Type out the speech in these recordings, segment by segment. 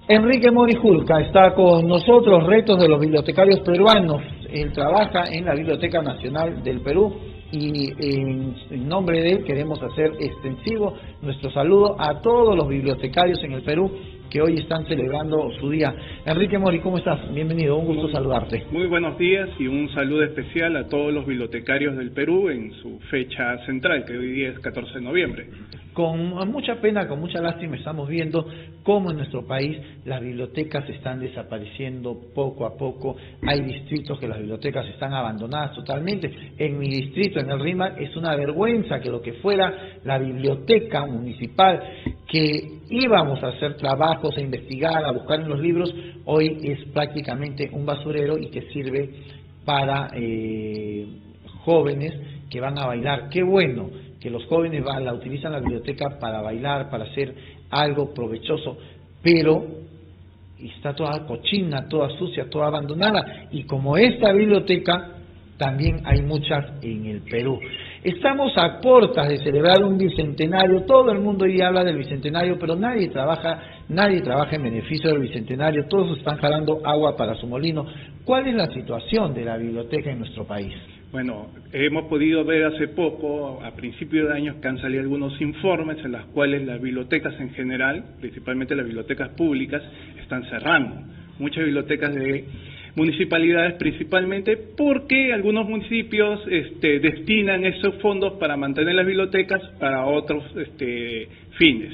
Enrique Morijulca está con nosotros, Retos de los Bibliotecarios Peruanos. Él trabaja en la Biblioteca Nacional del Perú y en nombre de él queremos hacer extensivo nuestro saludo a todos los bibliotecarios en el Perú que hoy están celebrando su día. Enrique Mori, ¿cómo estás? Bienvenido, un gusto saludarte. Muy buenos días y un saludo especial a todos los bibliotecarios del Perú en su fecha central, que hoy día es 14 de noviembre. Con mucha pena, con mucha lástima, estamos viendo cómo en nuestro país las bibliotecas están desapareciendo poco a poco. Hay distritos que las bibliotecas están abandonadas totalmente. En mi distrito, en el Rímac, es una vergüenza que lo que fuera la biblioteca municipal, que íbamos a hacer trabajos, a investigar, a buscar en los libros, hoy es prácticamente un basurero y que sirve para jóvenes que van a bailar. ¡Qué bueno! Que los jóvenes utilizan la biblioteca para bailar, para hacer algo provechoso, pero está toda cochina, toda sucia, toda abandonada. Y como esta biblioteca, también hay muchas en el Perú. Estamos a puertas de celebrar un bicentenario, todo el mundo hoy habla del bicentenario, pero nadie trabaja en beneficio del bicentenario, todos están jalando agua para su molino. ¿Cuál es la situación de la biblioteca en nuestro país? Bueno, hemos podido ver hace poco, a principios de años, que han salido algunos informes en los cuales las bibliotecas en general, principalmente las bibliotecas públicas, están cerrando. Muchas bibliotecas de municipalidades principalmente porque algunos municipios destinan esos fondos para mantener las bibliotecas para otros fines.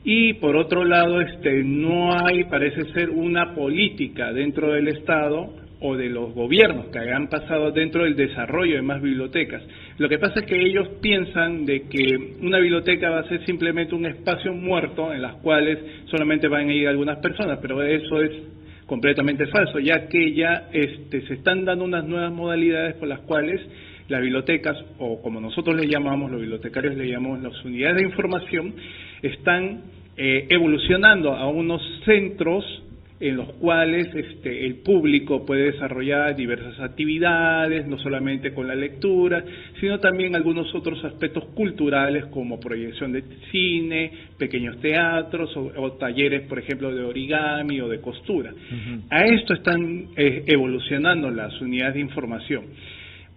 Y por otro lado, no hay, parece ser, una política dentro del Estado o de los gobiernos que han pasado dentro del desarrollo de más bibliotecas. Lo que pasa es que ellos piensan de que una biblioteca va a ser simplemente un espacio muerto en las cuales solamente van a ir algunas personas, pero eso es completamente falso, ya que ya se están dando unas nuevas modalidades por las cuales las bibliotecas, o como nosotros le llamamos, los bibliotecarios le llamamos las unidades de información, están evolucionando a unos centros en los cuales el público puede desarrollar diversas actividades, no solamente con la lectura, sino también algunos otros aspectos culturales como proyección de cine, pequeños teatros o talleres, por ejemplo, de origami o de costura. A esto están evolucionando las unidades de información.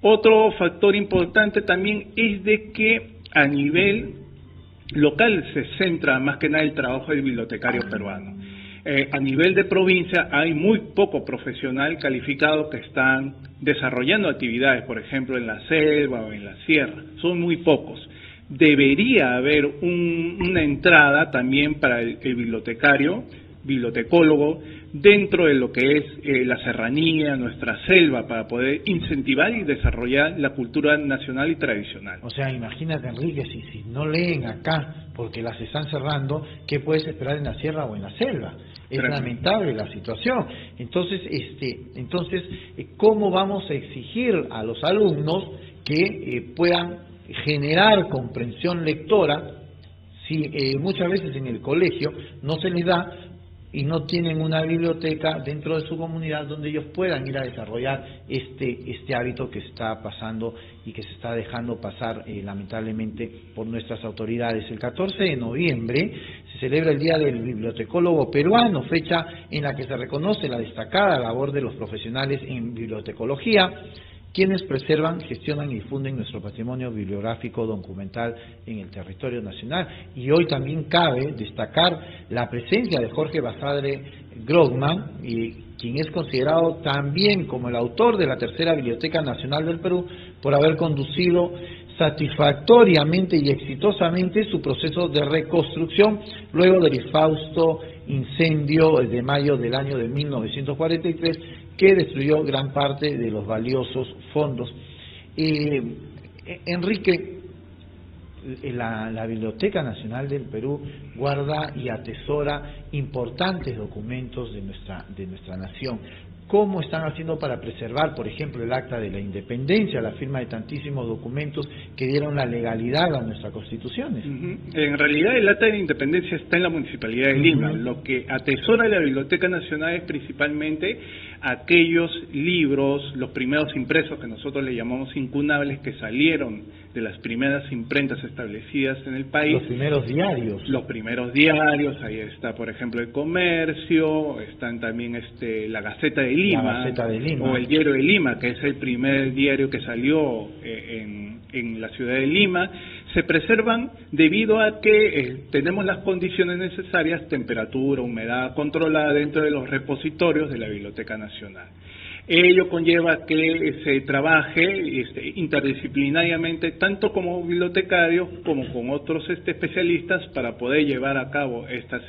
Otro factor importante también es de que a nivel local se centra más que nada el trabajo del bibliotecario peruano. A nivel de provincia hay muy poco profesional calificado que están desarrollando actividades, por ejemplo, en la selva o en la sierra. Son muy pocos. Debería haber una entrada también para el bibliotecario, bibliotecólogo, dentro de lo que es la serranía, nuestra selva, para poder incentivar y desarrollar la cultura nacional y tradicional. O sea, imagínate, Enrique, si no leen acá porque las están cerrando, ¿qué puedes esperar en la sierra o en la selva? Es lamentable la situación. Entonces, ¿cómo vamos a exigir a los alumnos que puedan generar comprensión lectora si muchas veces en el colegio no se les da y no tienen una biblioteca dentro de su comunidad donde ellos puedan ir a desarrollar este hábito que está pasando y que se está dejando pasar lamentablemente por nuestras autoridades? El 14 de noviembre se celebra el Día del Bibliotecólogo Peruano, fecha en la que se reconoce la destacada labor de los profesionales en bibliotecología, quienes preservan, gestionan y difunden nuestro patrimonio bibliográfico documental en el territorio nacional. Y hoy también cabe destacar la presencia de Jorge Basadre Grogman, quien es considerado también como el autor de la tercera Biblioteca Nacional del Perú, por haber conducido satisfactoriamente y exitosamente su proceso de reconstrucción luego del infausto incendio de mayo del año de 1943 que destruyó gran parte de los valiosos fondos. Enrique, la Biblioteca Nacional del Perú guarda y atesora importantes documentos de nuestra nación. ¿Cómo están haciendo para preservar, por ejemplo, el Acta de la Independencia, la firma de tantísimos documentos que dieron la legalidad a nuestras constituciones? En realidad el Acta de la Independencia está en la Municipalidad de Lima. Lo que atesora la Biblioteca Nacional es principalmente aquellos libros, los primeros impresos que nosotros le llamamos incunables, que salieron de las primeras imprentas establecidas en el país. Los primeros diarios. Los primeros diarios, ahí está por ejemplo El Comercio, están también la Gaceta de Lima, La Gaceta de Lima, o el Diario de Lima, que es el primer diario que salió en la ciudad de Lima. Se preservan debido a que tenemos las condiciones necesarias, temperatura, humedad controlada dentro de los repositorios de la Biblioteca Nacional. Ello conlleva que se trabaje interdisciplinariamente, tanto como bibliotecarios como con otros especialistas, para poder llevar a cabo estas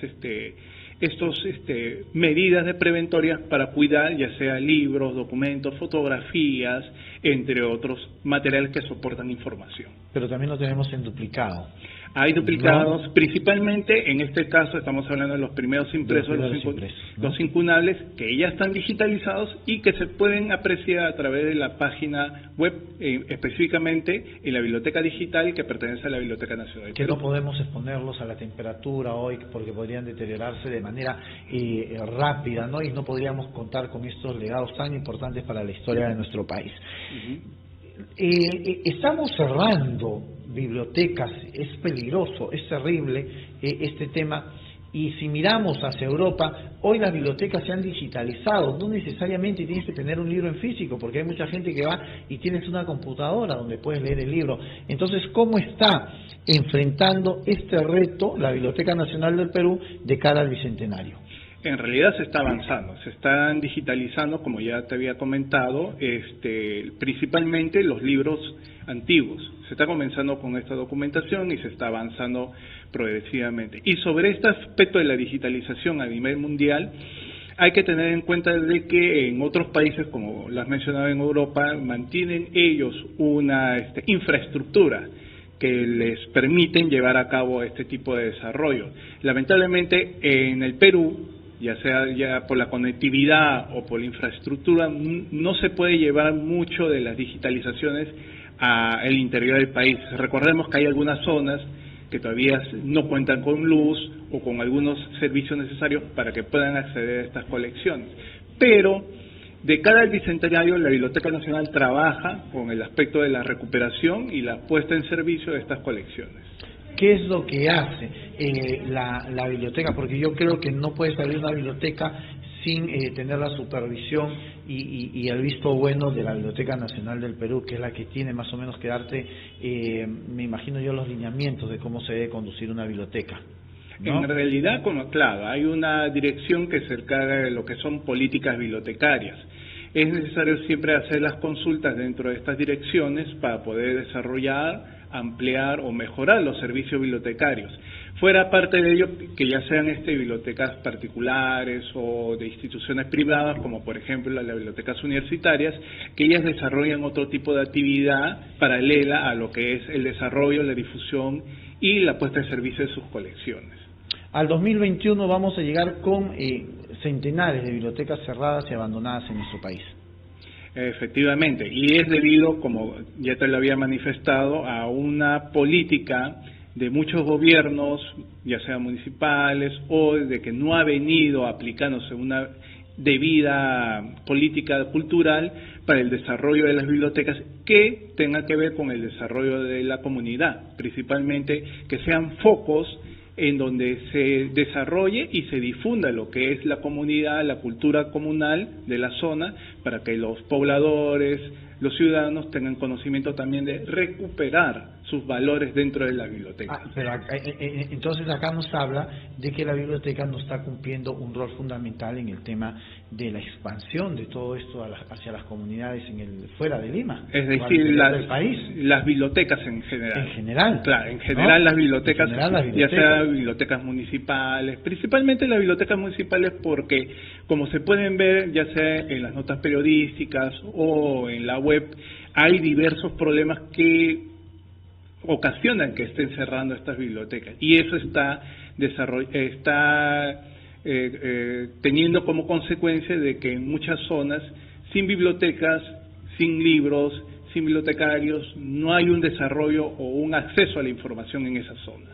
medidas de preventorias para cuidar ya sea libros, documentos, fotografías, entre otros materiales que soportan información. Pero también lo tenemos en duplicado. Hay duplicados, ¿no? Principalmente en este caso estamos hablando de los primeros impresos, los incunables, que ya están digitalizados y que se pueden apreciar a través de la página web, específicamente en la biblioteca digital que pertenece a la Biblioteca Nacional. Que no podemos exponerlos a la temperatura hoy porque podrían deteriorarse de manera rápida, ¿no? Y no podríamos contar con estos legados tan importantes para la historia de nuestro país. Estamos cerrando bibliotecas, es peligroso, es terrible este tema, y si miramos hacia Europa, hoy las bibliotecas se han digitalizado, no necesariamente tienes que tener un libro en físico, porque hay mucha gente que va y tienes una computadora donde puedes leer el libro. Entonces, ¿cómo está enfrentando este reto la Biblioteca Nacional del Perú de cara al Bicentenario? En realidad se está avanzando, se están digitalizando, como ya te había comentado, principalmente los libros antiguos. Se está comenzando con esta documentación y se está avanzando progresivamente. Y sobre este aspecto de la digitalización a nivel mundial, hay que tener en cuenta de que en otros países, como lo has mencionado en Europa, mantienen ellos una infraestructura que les permiten llevar a cabo este tipo de desarrollo. Lamentablemente en el Perú, ya sea ya por la conectividad o por la infraestructura, no se puede llevar mucho de las digitalizaciones al interior del país. Recordemos que hay algunas zonas que todavía no cuentan con luz o con algunos servicios necesarios para que puedan acceder a estas colecciones. Pero de cara al Bicentenario, la Biblioteca Nacional trabaja con el aspecto de la recuperación y la puesta en servicio de estas colecciones. ¿Qué es lo que hace la biblioteca? Porque yo creo que no puede salir una biblioteca sin tener la supervisión y el visto bueno de la Biblioteca Nacional del Perú, que es la que tiene más o menos que darte, me imagino yo, los lineamientos de cómo se debe conducir una biblioteca, ¿no? En realidad, claro, hay una dirección que se encarga de lo que son políticas bibliotecarias. Es necesario siempre hacer las consultas dentro de estas direcciones para poder desarrollar, ampliar o mejorar los servicios bibliotecarios. Fuera parte de ello, que ya sean bibliotecas particulares o de instituciones privadas, como por ejemplo las bibliotecas universitarias, que ellas desarrollan otro tipo de actividad paralela a lo que es el desarrollo, la difusión y la puesta en servicio de sus colecciones. Al 2021 vamos a llegar con centenares de bibliotecas cerradas y abandonadas en nuestro país. Efectivamente, y es debido, como ya te lo había manifestado, a una política de muchos gobiernos, ya sean municipales, o de que no ha venido aplicándose una debida política cultural para el desarrollo de las bibliotecas que tenga que ver con el desarrollo de la comunidad, principalmente que sean focos en donde se desarrolle y se difunda lo que es la comunidad, la cultura comunal de la zona, para que los pobladores, los ciudadanos tengan conocimiento también de recuperar sus valores dentro de la biblioteca. Pero entonces acá nos habla de que la biblioteca no está cumpliendo un rol fundamental en el tema de la expansión de todo esto hacia las comunidades fuera de Lima. Es decir, las bibliotecas en general. En general. Claro, en general, ¿no? Las bibliotecas, ya sea bibliotecas municipales, principalmente las bibliotecas municipales, porque como se pueden ver ya sea en las notas periodísticas o en la web, hay diversos problemas que ocasionan que estén cerrando estas bibliotecas, y eso está teniendo como consecuencia de que en muchas zonas, sin bibliotecas, sin libros, sin bibliotecarios, no hay un desarrollo o un acceso a la información en esas zonas.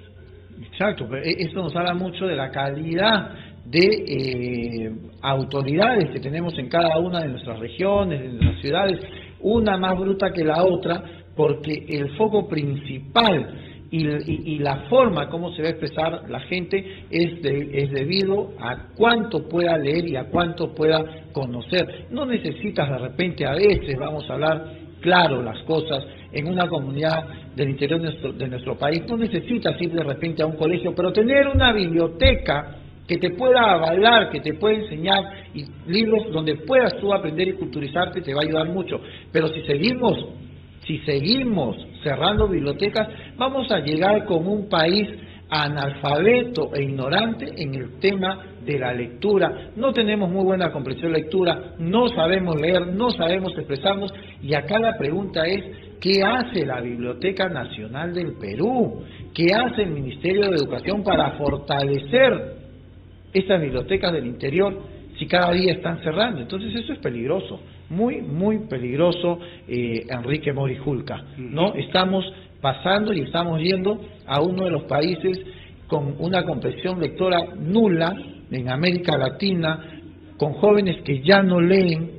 Exacto, pero esto nos habla mucho de la calidad de autoridades que tenemos en cada una de nuestras regiones, de nuestras ciudades, una más bruta que la otra, porque el foco principal y la forma como se va a expresar la gente es debido a cuánto pueda leer y a cuánto pueda conocer. No necesitas de repente, a veces vamos a hablar claro las cosas, en una comunidad del interior de nuestro país, no necesitas ir de repente a un colegio, pero tener una biblioteca que te pueda avalar, que te pueda enseñar, y libros donde puedas tú aprender y culturizarte te va a ayudar mucho. Pero si seguimos cerrando bibliotecas, vamos a llegar con un país analfabeto e ignorante en el tema de la lectura. No tenemos muy buena comprensión de lectura, no sabemos leer, no sabemos expresarnos, y acá la pregunta es, ¿qué hace la Biblioteca Nacional del Perú? ¿Qué hace el Ministerio de Educación para fortalecer estas bibliotecas del interior si cada día están cerrando? Entonces eso es peligroso, muy, muy peligroso, Enrique Morijulca, ¿no? Estamos pasando y estamos yendo a uno de los países con una comprensión lectora nula en América Latina, con jóvenes que ya no leen,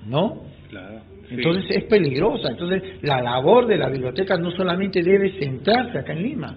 ¿no? Claro, sí. Entonces es peligrosa. Entonces la labor de la biblioteca no solamente debe centrarse acá en Lima.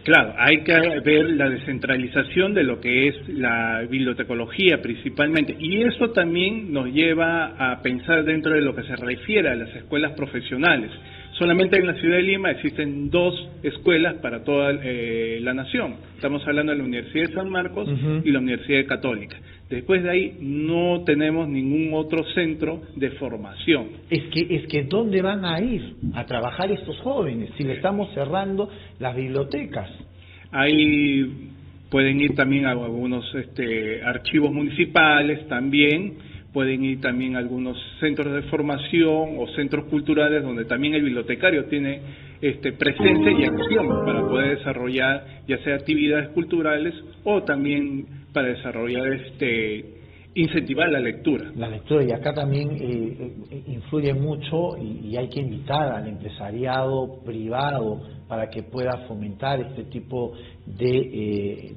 Claro, hay que ver la descentralización de lo que es la bibliotecología principalmente, y eso también nos lleva a pensar dentro de lo que se refiere a las escuelas profesionales. Solamente en la ciudad de Lima existen 2 escuelas para toda la nación. Estamos hablando de la Universidad de San Marcos y la Universidad Católica. Después de ahí no tenemos ningún otro centro de formación. Es que ¿dónde van a ir a trabajar estos jóvenes si le estamos cerrando las bibliotecas? Ahí pueden ir también a algunos archivos municipales también. Pueden ir también a algunos centros de formación o centros culturales donde también el bibliotecario tiene presencia y acción para poder desarrollar ya sea actividades culturales o también para desarrollar incentivar la lectura. La lectura, y acá también influye mucho y hay que invitar al empresariado privado para que pueda fomentar este tipo de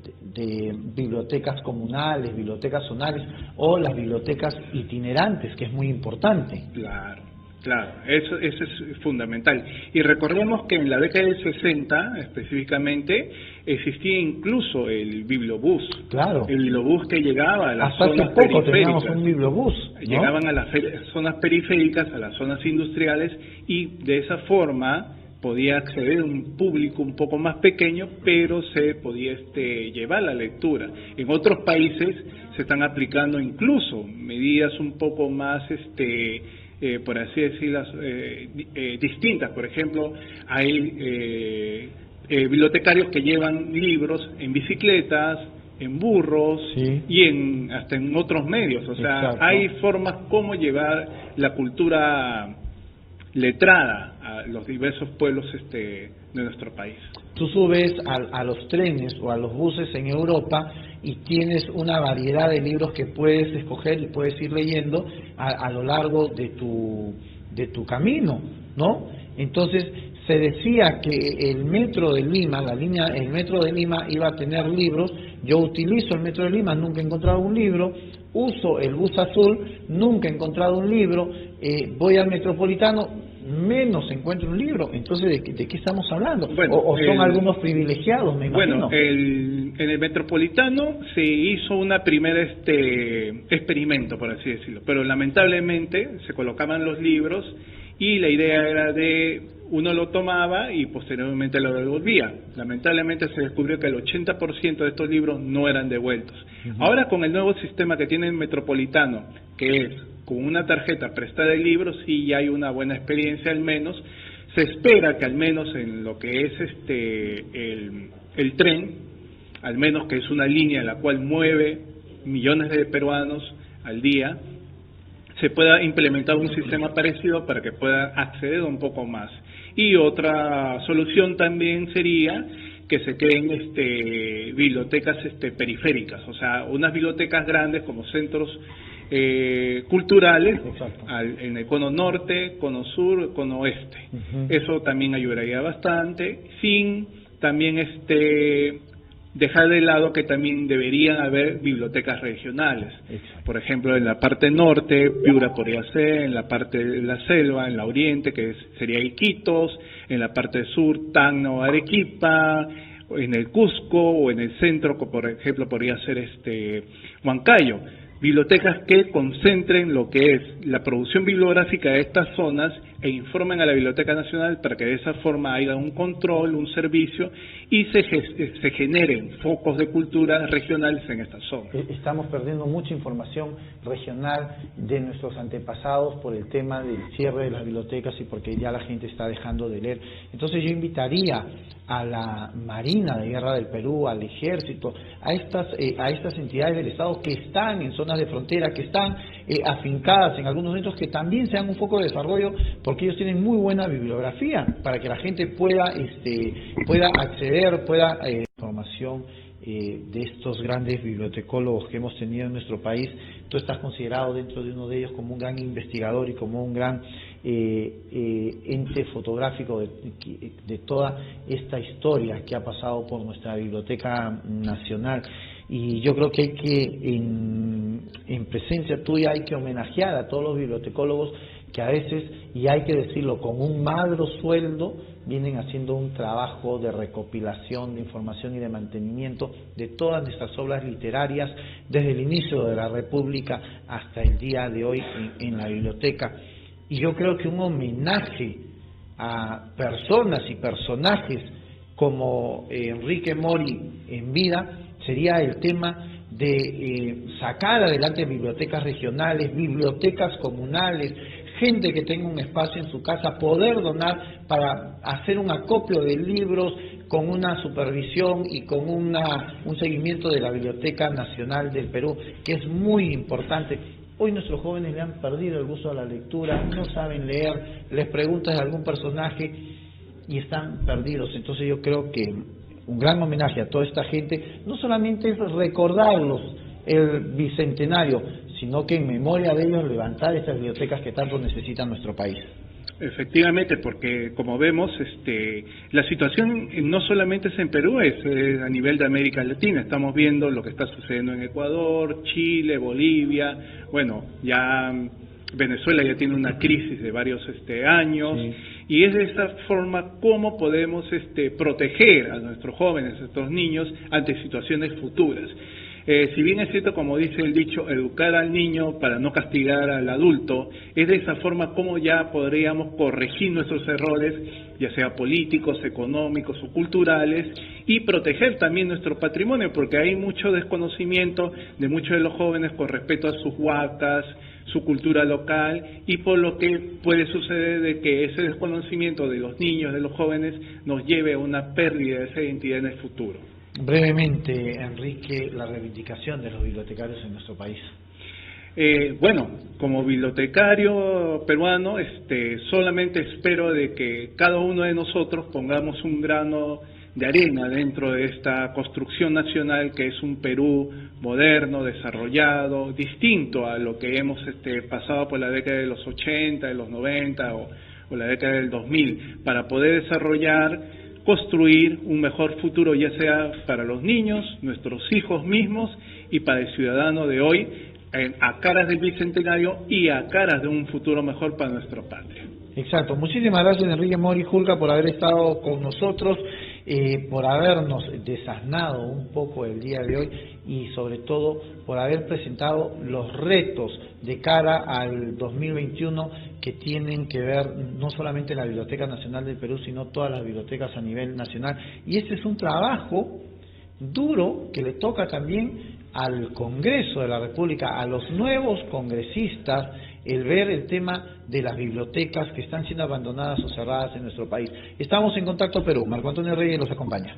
bibliotecas comunales, bibliotecas zonales o las bibliotecas itinerantes, que es muy importante. Claro, eso es fundamental. Y recordemos que en la década del 60, específicamente, existía incluso el bibliobús. Claro. El bibliobús que llegaba a las hasta zonas hace poco periféricas. teníamos un bibliobús, ¿no? Llegaban a las zonas periféricas, a las zonas industriales, y de esa forma podía acceder a un público un poco más pequeño, pero se podía llevar la lectura. En otros países se están aplicando incluso medidas un poco más por así decirlo, distintas. Por ejemplo, hay bibliotecarios que llevan libros en bicicletas, en burros, sí, y hasta en otros medios. O sea, exacto, hay formas como llevar la cultura letrada a los diversos pueblos de nuestro país. Tú subes a los trenes o a los buses en Europa y tienes una variedad de libros que puedes escoger y puedes ir leyendo a lo largo de tu camino, ¿no? Entonces se decía que el metro de Lima, el metro de Lima iba a tener libros. Yo utilizo el metro de Lima, nunca he encontrado un libro. Uso el bus azul, nunca he encontrado un libro. Voy al Metropolitano, menos encuentro un libro. Entonces, ¿de qué estamos hablando? Bueno, o son algunos privilegiados, me imagino. Bueno, en el Metropolitano se hizo una primera experimento, por así decirlo, pero lamentablemente se colocaban los libros y la idea era uno lo tomaba y posteriormente lo devolvía. Lamentablemente se descubrió que el 80% de estos libros no eran devueltos. Ahora, con el nuevo sistema que tiene el Metropolitano, que es con una tarjeta prestada de libros, sí ya hay una buena experiencia. Al menos se espera que al menos en lo que es el tren, al menos que es una línea en la cual mueve millones de peruanos al día, se pueda implementar un sistema parecido para que pueda acceder un poco más. Y otra solución también sería que se creen bibliotecas periféricas, o sea, unas bibliotecas grandes como centros culturales en el cono norte, cono sur, cono oeste. Eso también ayudaría bastante, sin también dejar de lado que también deberían haber bibliotecas regionales. Exacto. Por ejemplo, en la parte norte, Piura podría ser, en la parte de la selva, en la oriente, sería Iquitos, en la parte sur, Tacna o Arequipa, en el Cusco o en el centro, por ejemplo, podría ser Huancayo. Bibliotecas que concentren lo que es la producción bibliográfica de estas zonas e informen a la Biblioteca Nacional para que de esa forma haya un control, un servicio y se generen focos de cultura regionales en estas zonas. Estamos perdiendo mucha información regional de nuestros antepasados por el tema del cierre de las bibliotecas y porque ya la gente está dejando de leer. Entonces yo invitaría a la Marina de Guerra del Perú, al Ejército, a estas entidades del Estado que están en zonas de frontera, que están afincadas en algunos centros, que también sean un foco de desarrollo, porque ellos tienen muy buena bibliografía para que la gente pueda acceder, información de estos grandes bibliotecólogos que hemos tenido en nuestro país. Tú estás considerado dentro de uno de ellos como un gran investigador y como un gran ente fotográfico de toda esta historia que ha pasado por nuestra Biblioteca Nacional. Y yo creo que hay que, en presencia tuya, hay que homenajear a todos los bibliotecólogos que a veces, y hay que decirlo, con un magro sueldo, vienen haciendo un trabajo de recopilación de información y de mantenimiento de todas nuestras obras literarias desde el inicio de la República hasta el día de hoy en la biblioteca. Y yo creo que un homenaje a personas y personajes como Enrique Mori en vida sería el tema de sacar adelante bibliotecas regionales, bibliotecas comunales, gente que tenga un espacio en su casa, poder donar para hacer un acopio de libros con una supervisión y con un seguimiento de la Biblioteca Nacional del Perú, que es muy importante. Hoy nuestros jóvenes le han perdido el gusto a la lectura, no saben leer, les preguntas de algún personaje y están perdidos. Entonces yo creo que un gran homenaje a toda esta gente no solamente es recordarlos el bicentenario, sino que en memoria de ellos levantar estas bibliotecas que tanto necesita nuestro país. Efectivamente, porque como vemos, la situación no solamente es en Perú, es a nivel de América Latina. Estamos viendo lo que está sucediendo en Ecuador, Chile, Bolivia, bueno, ya Venezuela ya tiene una crisis de varios años, sí. Y es de esa forma como podemos proteger a nuestros jóvenes, a nuestros niños ante situaciones futuras. Si bien es cierto, como dice el dicho, educar al niño para no castigar al adulto, es de esa forma como ya podríamos corregir nuestros errores, ya sea políticos, económicos o culturales, y proteger también nuestro patrimonio, porque hay mucho desconocimiento de muchos de los jóvenes con respecto a sus huacas, su cultura local, y por lo que puede suceder de que ese desconocimiento de los niños, de los jóvenes, nos lleve a una pérdida de esa identidad en el futuro. Brevemente, Enrique, la reivindicación de los bibliotecarios en nuestro país. Bueno, como bibliotecario peruano, solamente espero de que cada uno de nosotros pongamos un grano de arena dentro de esta construcción nacional que es un Perú moderno, desarrollado, distinto a lo que hemos pasado por la década de los 80, de los 90 o la década del 2000, para poder desarrollar, construir un mejor futuro, ya sea para los niños, nuestros hijos mismos y para el ciudadano de hoy, a caras del bicentenario y a caras de un futuro mejor para nuestra patria. Exacto. Muchísimas gracias, Enrique Mori Julca, por haber estado con nosotros, por habernos desasnado un poco el día de hoy y sobre todo por haber presentado los retos de cara al 2021 que tienen que ver no solamente la Biblioteca Nacional del Perú, sino todas las bibliotecas a nivel nacional. Y este es un trabajo duro que le toca también al Congreso de la República, a los nuevos congresistas, el ver el tema de las bibliotecas que están siendo abandonadas o cerradas en nuestro país. Estamos en Contacto Perú. Marco Antonio Reyes los acompaña.